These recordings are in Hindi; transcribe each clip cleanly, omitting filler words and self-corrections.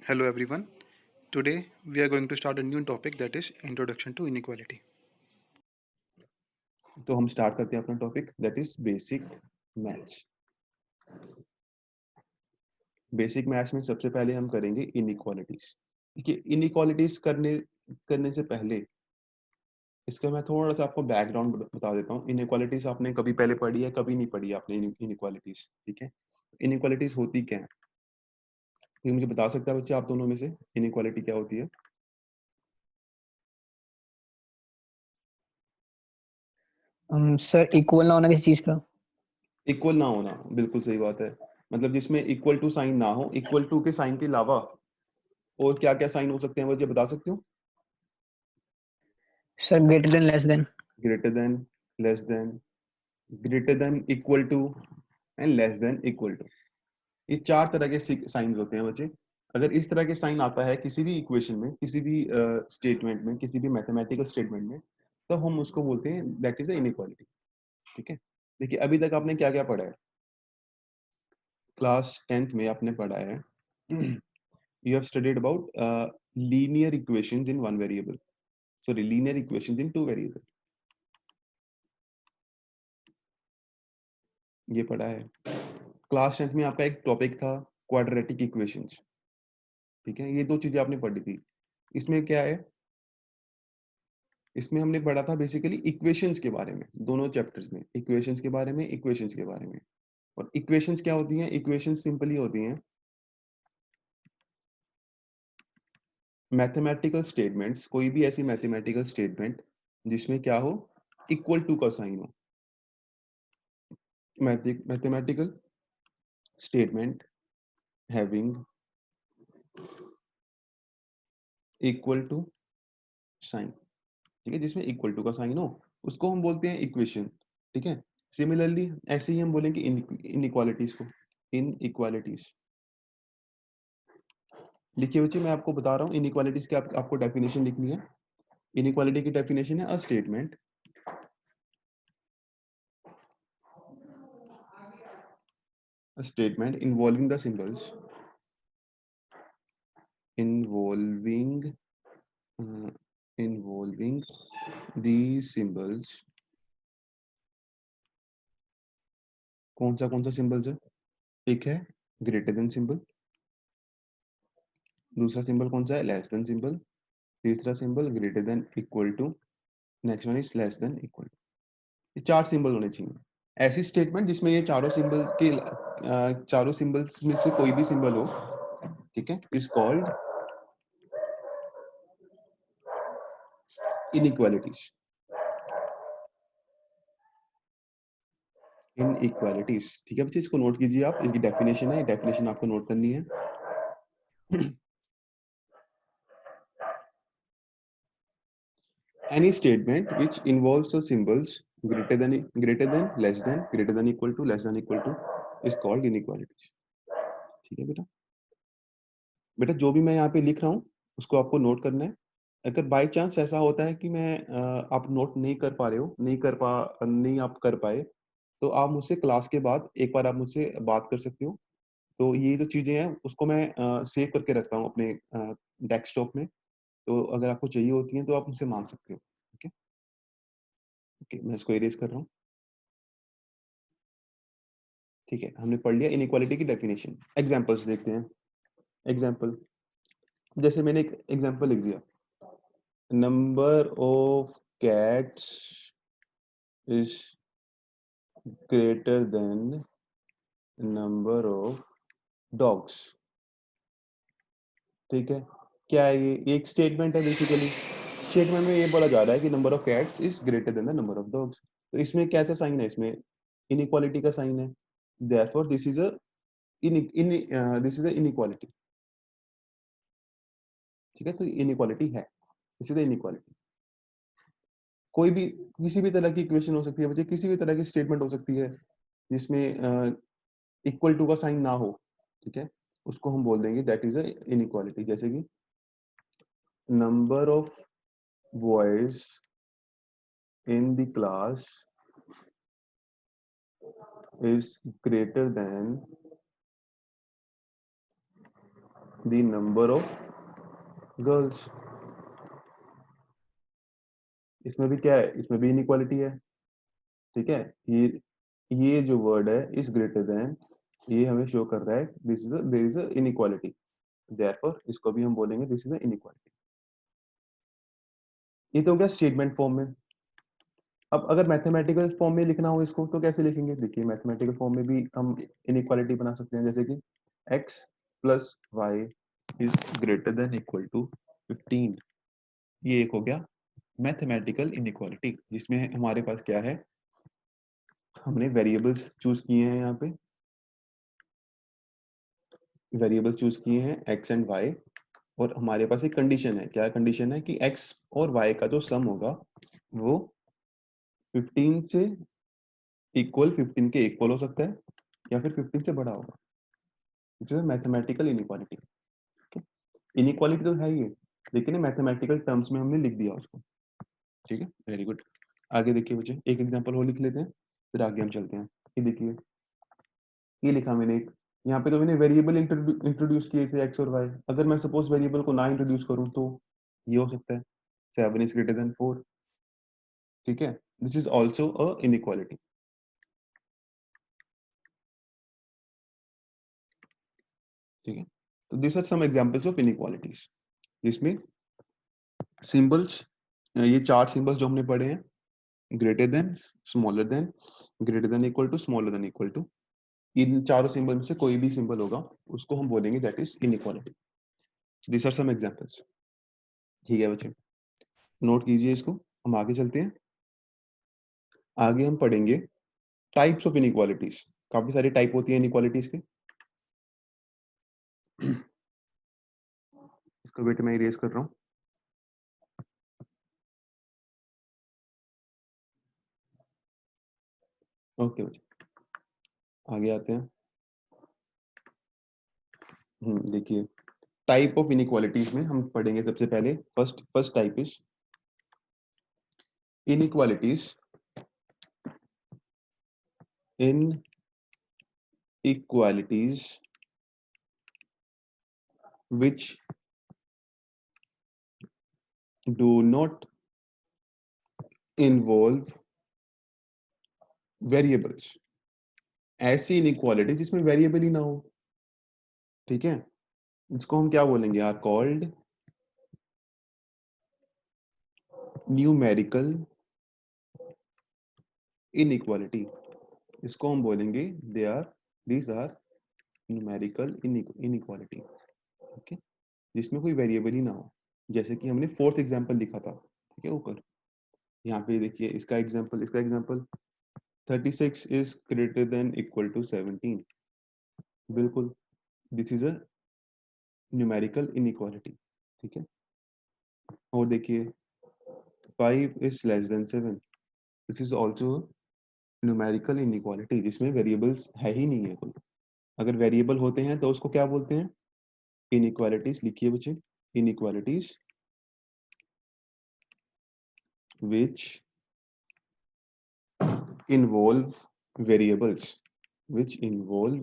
Hello everyone. Today we are going to start a new topic that is Introduction to Inequality. तो हम स्टार्ट करते हैं अपना topic that is basic maths. Basic maths में सबसे पहले हम करेंगे इनइक्वालिटीज। देखिए इनइक्वालिटीज करने करने से पहले इसका मैं थोड़ा सा आपको बैकग्राउंड बता देता हूँ। इनइक्वालिटीज आपने कभी पहले पढ़ी है, कभी नहीं पढ़ी है आपने इनइक्वालिटीज, ठीक है। इनइक्वालिटीज होती क्या है, ये मुझे बता सकता है बच्चे आप दोनों में से इनइक्वालिटी क्या होती है? सर इक्वल ना होना किसी चीज का। इक्वल ना होना, बिल्कुल सही बात है। मतलब जिसमें इक्वल टू साइन ना हो, इक्वल टू के साइन के अलावा और क्या क्या साइन हो सकते हैं मुझे बता सकते हो? Sir greater than, less than. Greater than, less than, greater than equal to and less than equal to. ये चार तरह के साइंस होते हैं बच्चे। अगर इस तरह के साइन आता है किसी भी इक्वेशन में, किसी भी स्टेटमेंट में, किसी भी मैथमेटिकल स्टेटमेंट में, तो हम उसको बोलते हैं दैट इज इनइक्वालिटी, ठीक है। देखिए अभी तक आपने क्या क्या पढ़ा है? क्लास 10th में आपने पढ़ा है you have studied about linear equations in one variable, sorry linear equations in two variable, ये पढ़ा है। क्लास 10th में आपका एक टॉपिक था क्वाड्रेटिक इक्वेशंस, ठीक है। ये दो चीजें आपने पढ़ी थी। इसमें क्या है, इसमें हमने पढ़ा था बेसिकली इक्वेशंस के बारे में, दोनों चैप्टर्स में इक्वेशंस के बारे में, इक्वेशंस के बारे में। और इक्वेशंस क्या होती हैं? इक्वेशंस सिंपली होती हैं मैथमेटिकल स्टेटमेंट्स, कोई भी ऐसी मैथमेटिकल स्टेटमेंट जिसमें क्या हो, इक्वल टू का साइन हो। Mathematical statement having equal to sign, ठीक है, जिसमें इक्वल टू का साइन हो उसको हम बोलते हैं इक्वेशन, ठीक है। सिमिलरली ऐसे ही हम बोलेंगे इनइक्वालिटीज को, इनइक्वालिटीज। लिखिए बच्चे, मैं आपको बता रहा हूँ इनइक्वालिटीज की आपको डेफिनेशन लिखनी है। इनइक्वालिटी की डेफिनेशन है a statement involving the symbols, involving uh, involving these symbols। कौन सा सिंबल्स है? एक है ग्रेटर देन सिंबल, दूसरा सिंबल कौन सा है? लेस देन सिंबल, तीसरा symbol greater than equal to, next one is less than equal to. ये चार सिंबल होने चाहिए। ऐसी स्टेटमेंट जिसमें ये चारों सिंबल के चारों सिंबल्स में से कोई भी सिंबल हो, ठीक है, इज कॉल्ड इनइक्वालिटीज। इनइक्वालिटीज, ठीक है बच्चे, इसको नोट कीजिए आप, इसकी डेफिनेशन है, डेफिनेशन आपको नोट करनी है। Any statement which involves the symbols greater than, less than, greater than equal to, less than equal to is called inequality, ठीक है बेटा। बेटा जो भी मैं यहाँ पे लिख रहा हूँ उसको आपको नोट करना है। अगर बाय चांस ऐसा होता है कि मैं आप नोट नहीं कर पा रहे हो, नहीं आप कर पाए, तो आप मुझसे क्लास के बाद एक बार आप मुझसे बात कर सकते हो। तो ये जो चीजें हैं उसको मैं सेव करके रखता हूँ अपने डेस्कटॉप में, तो अगर आपको चाहिए होती हैं तो आप मुझसे मांग सकते हो, ठीक है। ओके, मैं इसको इरेज कर रहा हूँ, ठीक है। हमने पढ़ लिया इनइक्वालिटी की डेफिनेशन। एग्जांपल्स देखते हैं। एग्जांपल, जैसे मैंने एक एग्जांपल लिख दिया, number of cats is greater then number of dogs, ठीक है। क्या है ये एक स्टेटमेंट है बेसिकली। स्टेटमेंट में ये बोला जा रहा है कि number of cats is greater then the number of dogs. तो इसमें कैसा साइन है? इसमें इनइक्वालिटी का साइन है, therefore this is a this is a inequality, ठीक है। तो इनइक्वालिटी है, दिस इज द इनइक्वालिटी। कोई भी किसी भी तरह की इक्वेशन हो सकती है बच्चे, किसी भी तरह की स्टेटमेंट हो सकती है जिसमें इक्वल टू का साइन ना हो, ठीक है, उसको हम बोल देंगे दैट इज अ इनइक्वालिटी। जैसे कि number of boys in the class is greater then the number of girls. इसमें भी क्या है, इसमें भी इनइक्वालिटी है, ठीक है। ये जो वर्ड है इज ग्रेटर देन, ये हमें शो कर रहा है this is there is a inequality, therefore इसको भी हम बोलेंगे दिस इज अ इनइक्वालिटी। ये तो हो गया स्टेटमेंट फॉर्म में। अब अगर मैथमेटिकल फॉर्म में लिखना हो इसको तो कैसे लिखेंगे, देखिए मैथमेटिकल फॉर्म में भी हम इनइक्वालिटी बना सकते हैं, जैसे कि x plus y is greater than equal to 15। ये एक हो गया मैथमेटिकल इनइक्वालिटी, जिसमें हमारे पास क्या है, हमने वेरिएबल्स चूज किए हैं, यहाँ पे वेरिएबल्स चूज किए हैं x एंड y, और हमारे पास एक कंडीशन है। क्या कंडीशन है कि x और y का जो सम होगा वो 15 से इक्वल, 15 के इक्वल हो सकता है या फिर 15 से बड़ा होगा। This is mathematical inequality. Inequality तो है ये, लेकिन मैथमेटिकल टर्म्स में हमने लिख दिया उसको, ठीक है। Very good. आगे देखिए बच्चे, एक एग्जांपल और लिख लेते हैं, फिर आगे हम चलते हैं। ये देखिए, ये लिखा मैंने एक, यहाँ पे तो मैंने वेरिएबल इंट्रोड्यूस किए थे x और y। अगर मैं सपोज वेरिएबल को ना इंट्रोड्यूस करूँ तो ये हो सकता है 7 इज ग्रेटर देन 4, ठीक है। This is also a inequality, ठीक है। तो this are some examples of inequalities, जिसमें सिंबल्स, ये चार सिंबल्स जो हमने पढ़े हैं, greater than, smaller than, greater than equal to, smaller than equal to, इन चारों सिंबल में से कोई भी सिंबल होगा उसको हम बोलेंगे that is inequality. This are some examples, ठीक है बच्चे, नोट कीजिए इसको। हम आगे चलते हैं, आगे हम पढ़ेंगे टाइप्स ऑफ इनइक्वालिटीज। काफी सारी टाइप होती है इनइक्वालिटीज के। इसको बेटे मैं इरेज कर रहा हूँ। ओके बच्चे, आगे आते हैं। देखिए, टाइप ऑफ इनइक्वालिटीज में हम पढ़ेंगे सबसे पहले first type is inequalities which do not involve variables। ऐसी इनइक्वालिटी जिसमें वेरिएबल ही ना हो, ठीक है, इसको हम क्या बोलेंगे, आर कॉल्ड न्यूमेरिकल इनइक्वालिटी। इसको हम बोलेंगे दीज आर न्यूमेरिकल इनइक्वालिटी, ठीक है, जिसमें कोई वेरिएबल ही ना हो। जैसे कि हमने फोर्थ एग्जांपल लिखा था, ठीक है, ऊपर यहाँ पे देखिए, इसका example 36 is greater than equal to 17। बिल्कुल, this is a numerical inequality, ठीक है। और देखिए 5 is less than 7, this is also numerical inequality, जिसमें वेरिएबल्स है ही नहीं है कोई। अगर वेरिएबल होते हैं तो उसको क्या बोलते हैं, इनइक्वालिटीज। लिखिए बच्चे, inequalities which involve variables, which involve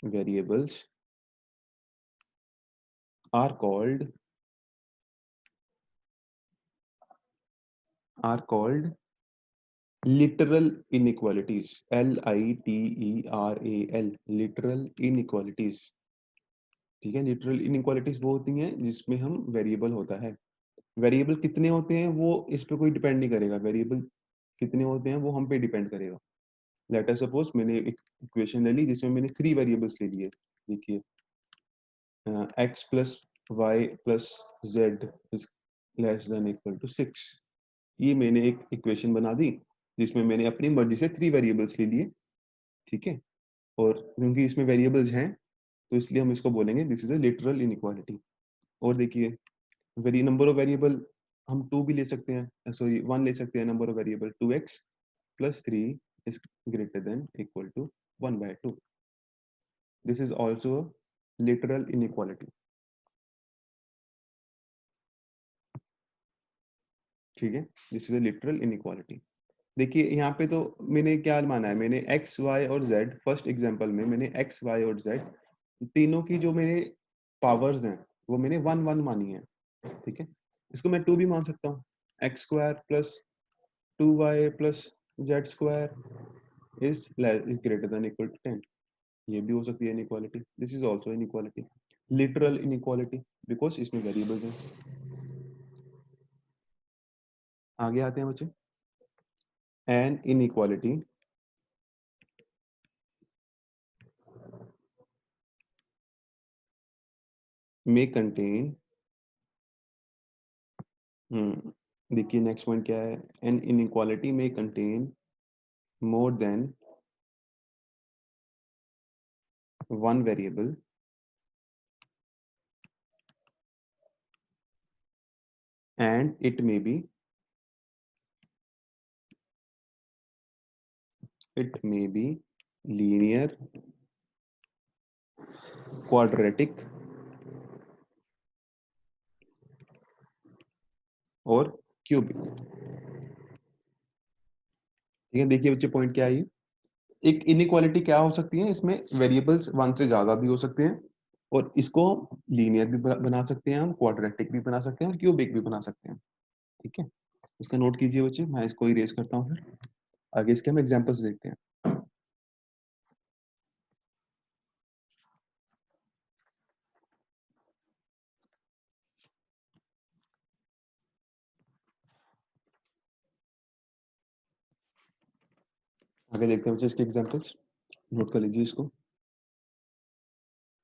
variables are called literal inequalities, literal, literal inequalities, ठीक है। लिटरल इनइक्वालिटीज वो होती हैं जिसमें हम वेरिएबल होता है, वेरिएबल कितने होते हैं वो इस पे कोई डिपेंड नहीं करेगा, वेरिएबल कितने होते हैं वो हम पे डिपेंड करेगा। लेट अस सपोज मैंने एक इक्वेशन ले ली जिसमें मैंने 3 वेरिएबल्स ले लिए। देखिए, x plus y plus z is less than equal to 6। ये मैंने एक इक्वेशन बना दी जिसमें मैंने अपनी मर्जी से 3 वेरिएबल्स ले लिए, ठीक है। और क्योंकि इसमें वेरिएबल्स हैं तो इसलिए हम इसको बोलेंगे this is a literal inequality. और देखिए, नंबर ऑफ वेरिएबल हम 2 भी ले सकते हैं, सॉरी 1 ले सकते हैं। Number of variable 2x plus 3 is greater than equal to 1/2। This is also literal inequality, ठीक है। This is a literal inequality. देखिए यहाँ पे तो मैंने क्या माना है, मैंने x y और z, फर्स्ट एग्जांपल में मैंने x y और z तीनों की जो मैंने पावर्स हैं वो मैंने 1 1 मानी है, ठीक है। इसको मैं 2 भी मान सकता हूँ, x square plus 2y plus z square is greater than equal to 10। ये भी हो सकती है inequality. This is also inequality, literal inequality, because इसमें वेरिएबल्स हैं। आगे आते हैं बच्चे, एन इनइक्वालिटी may contain, देखिए नेक्स्ट पॉइंट क्या है, an inequality may contain more than one variable and it may be linear, quadratic और क्यूबिक। ठीक है, देखिए बच्चे पॉइंट क्या है ये, एक इनइक्वालिटी क्या हो सकती है, इसमें वेरिएबल्स 1 से ज्यादा भी हो सकते हैं और इसको लीनियर भी बना सकते हैं हम, क्वाड्रेटिक भी बना सकते हैं और क्यूबिक भी बना सकते हैं। ठीक है, इसका नोट कीजिए बच्चे, मैं इसको इरेज करता हूँ, फिर आगे इसके हम एग्जांपल्स देखते हैं। आगे देखते हैं बच्चे इसके एग्जांपल्स, नोट कर लीजिए इसको।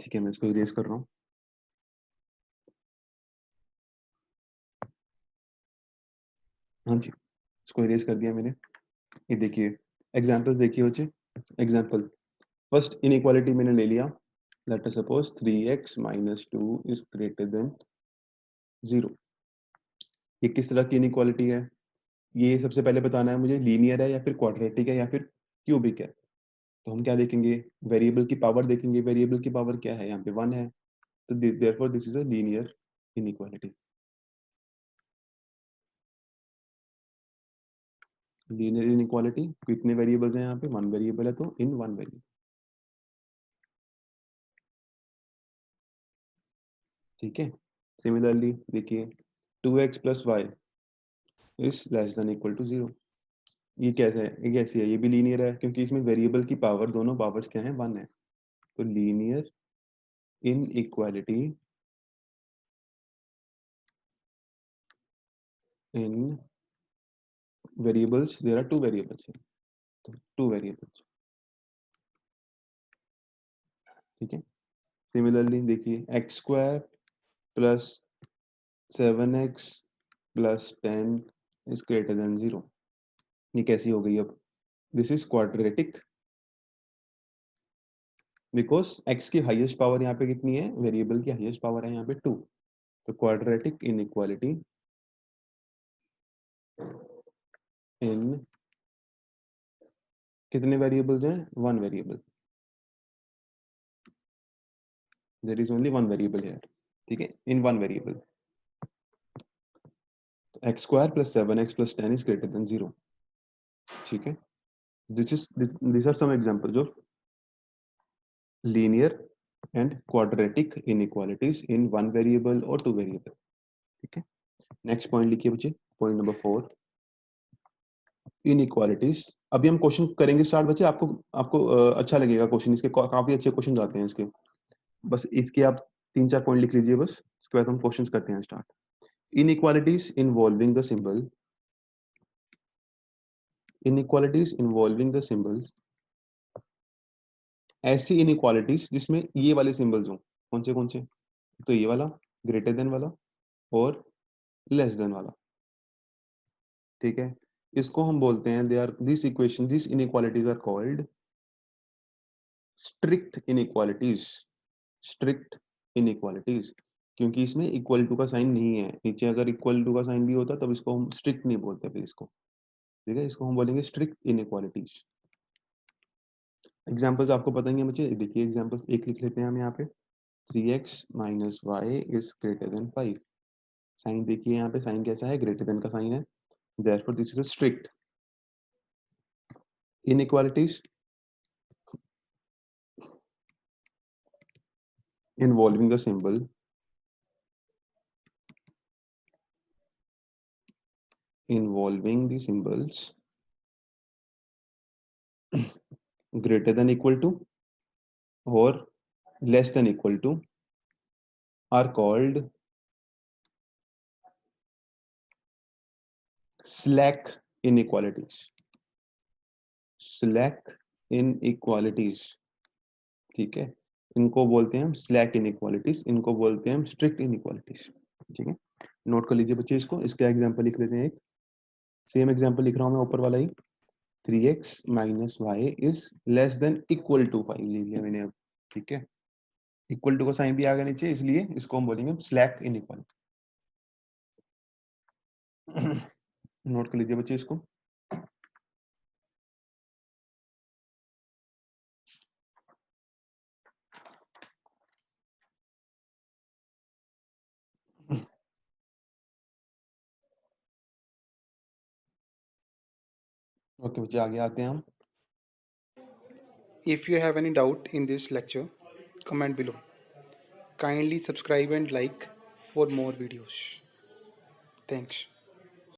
ठीक है, मैं इसको इरेज कर रहा हूँ। हाँ जी, इसको इरेज कर दिया मैंने। ये देखिए एग्जांपल्स देखिए बच्चे, एग्जांपल फर्स्ट इनइक्वालिटी मैंने ले लिया, let us suppose 3x - 2 is greater than 0। ये किस तरह की इनइक्वालिटी है, ये सबसे पहले बताना है मुझे, लीनियर है या फिर क्वाड्रेटिक है या फिर क्यूबिक है। तो हम क्या देखेंगे, वेरिएबल की पावर देखेंगे, वेरिएबल की पावर क्या है, यहाँ पे 1 है, तो therefore this is a linear inequality. Linear inequality, कितने वेरिएबल्स हैं यहाँ पे, 1 वेरिएबल है, तो इन 1 वेरिएबल। ठीक है, सिमिलरली देखिए 2x + y is less than equal to 0। ये कैसे है, ये कैसी है, ये भी लीनियर है क्योंकि इसमें वेरिएबल की पावर, दोनों पावर्स क्या है, 1 है। तो linear inequality in variables, there are 2 variables, तो 2 वेरिएबल्स। ठीक है, सिमिलरली देखिए x square plus 7x plus 10 is greater than 0। ये कैसी हो गई अब, this is quadratic because x की हाईएस्ट पावर यहाँ पे कितनी है, वेरिएबल की हाईएस्ट पावर है यहाँ पे 2। तो क्वाड्रेटिक इनइक्वालिटी इन कितने वेरिएबल्स हैं, 1 variable, there is only 1 variable here. ठीक है, in 1 variable, x square plus 7x plus 10 is greater than 0। ठीक है, these are some examples of linear and quadratic inequalities in 1 variable or 2 variable। ठीक है, नेक्स्ट पॉइंट लिखिए बच्चे, पॉइंट नंबर 4, इनइक्वालिटीज। अभी हम क्वेश्चन करेंगे स्टार्ट बच्चे, आपको आपको अच्छा लगेगा क्वेश्चन, इसके काफी अच्छे क्वेश्चन आते हैं इसके, बस इसके आप 3-4 पॉइंट लिख लीजिए बस, इसके बाद हम क्वेश्चन करते हैं start. Inequalities involving the symbol, inequalities involving the symbols, ऐसी इनइक्वालिटीज जिसमें ये वाले सिंबल्स हों, कौन से, तो ये वाला, ग्रेटर देन वाला और लेस देन वाला। ठीक है, इसको हम बोलते हैं, they are this equation, this inequalities are called strict inequalities, strict inequalities, क्योंकि इसमें इक्वल टू का साइन नहीं है, नीचे अगर इक्वल टू का साइन भी होता तब इसको हम स्ट्रिक्ट नहीं बोलते फिर इसको। ठीक है, इसको हम बोलेंगे स्ट्रिक्ट इनइक्वालिटीज। एग्जांपल्स आपको बताएंगे बच्चे, देखिए एग्जांपल एक लिख लेते हैं हम यहाँ पे, 3x - y is greater than 5। Sign देखिए यहाँ पे, साइन कैसा है, ग्रेटर देन का साइन है, therefore this is a strict inequalities. involving the symbol involving the symbols greater than equal to or less than equal to are called slack inequalities. Slack inequalities, ठीक है, इनको बोलते हैं हम स्लैक इनइक्वालिटीज, इनको बोलते हैं हम स्ट्रिक्ट इनइक्वालिटीज। ठीक है, नोट कर लीजिए बच्चे इसको। इसका एग्जांपल लिख लेते हैं, एक सेम एग्जांपल लिख रहा हूं मैं ऊपर वाला ही। 3x minus y is less than equal to 5 ले लिया मैंने अब। ठीक है, इक्वल टू का साइन भी आ गया नीचे, इसलिए इसको हम बोलेंगे स्लैक इनइक्वालिटी। नोट कर लीजिए बच्चे इसको। ओके बच्चे, आगे आते हैं हम। If you have any doubt in this lecture, comment below. Kindly subscribe and like for more videos. Thanks.